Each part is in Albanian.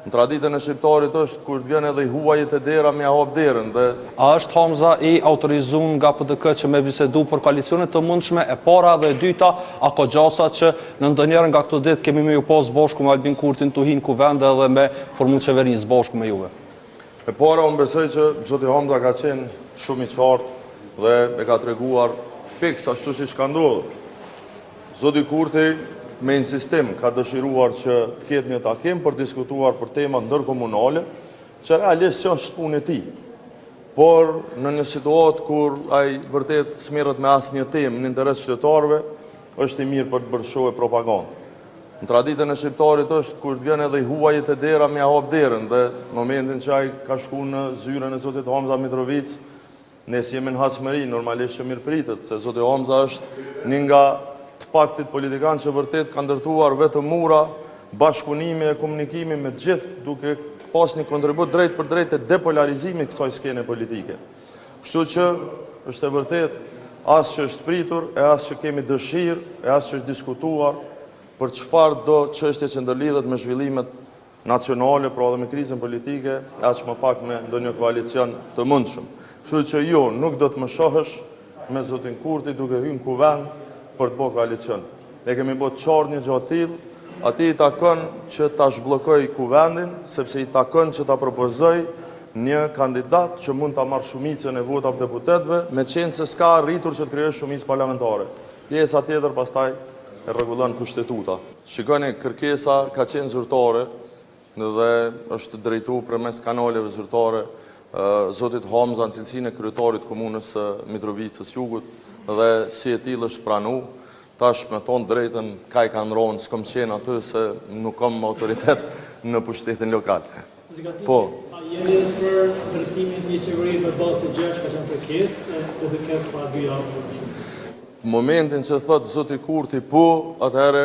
Në traditën e shqiptarit është kur të vjen edhe i huajit e dera me hap derën dhe A është Hamza i autorizuar nga PDK që me bisedu për koalicionet të mundshme e para dhe e dyta, a ko gjasa që në ndonjëherë nga këto ditë kemi me ju pas bashku me Albin Kurtin të hinë kuvende edhe me formu qeverisë bashku me juve? e para unë besoj që zoti Hamza ka qenë shumë i qartë dhe e ka treguar fiks ashtu siç ka ndodhur. Zoti Kurti me insistim ka dëshiruar që të ketë një takim për diskutuar për temat ndërkomunale, që realisht që është punë e tij. Por në një situatë kur ai vërtet smerret me asnjë temë në interes qytetarëve, është i mirë për të bërë show e propagandë. Në traditën e shqiptarit është kur të vjen edhe i huajit e dera me hap derën dhe në momentin që ai ka shkuar në zyrën e zotit Hamza Mitrovic, ne si jemi në hasmëri, normalisht që mirë pritet, se zoti Hamza është një nga të paktit politikanë që vërtet ka ndërtuar vetëm mura, bashkëpunimi e komunikimi me gjithë, duke pas një kontribut drejt për drejt e depolarizimi kësaj skene politike. Kështu që është e vërtet as që është pritur, e as që kemi dëshirë, e as që është diskutuar për çfarë do çështje që ndërlidhet me zhvillimet nacionale, pra dhe me krizën politike, as më pak me ndonjë koalicion të mundshëm. Kështu që jo, nuk do të më shohësh me zotin Kurti duke hyrë në kuvend për të bërë koalicion. Ne kemi bërë qartë një gjatë tillë, ati i takon që ta zhbllokoj kuvendin, sepse i takon që ta propozoj një kandidat që mund ta marrë shumicën e votave të deputetëve, me qenë se s'ka arritur që të krijojë shumicë parlamentare. Pjesa tjetër pastaj e rregullon kushtetuta. Shikoni, kërkesa ka qenë zyrtare dhe është drejtuar përmes kanaleve zyrtare zotit Hamza në cilësinë e kryetarit komunës së Mitrovicës Jugut dhe si e tillë është pranuar. Tash me thonë drejtën, ka i kanë ronë, s'kom qenë aty se nuk kam autoritet në pushtetin lokal. Po. A jeni për ndërtimin një qeveri me bazë të gjash ka qenë kërkesë, të kërkesë pa 2 javë shumë? Momentin që thotë zoti Kurti po, atëherë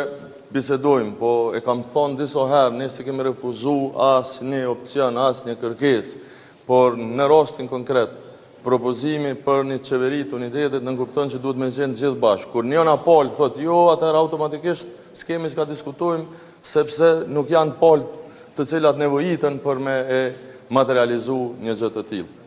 bisedojmë, po e kam thonë disa herë, ne se kemi refuzuar asë një opcion, asë një kërkesë, por në rastin konkret, propozimi për një qeveri të unitetit në kupton që duhet me qenë gjithë bashkë. Kur njëna palë thotë jo, atëherë automatikisht s'kemi që ka diskutojmë, sepse nuk janë palë të cilat nevojitën për me e materializu një gjë të tillë.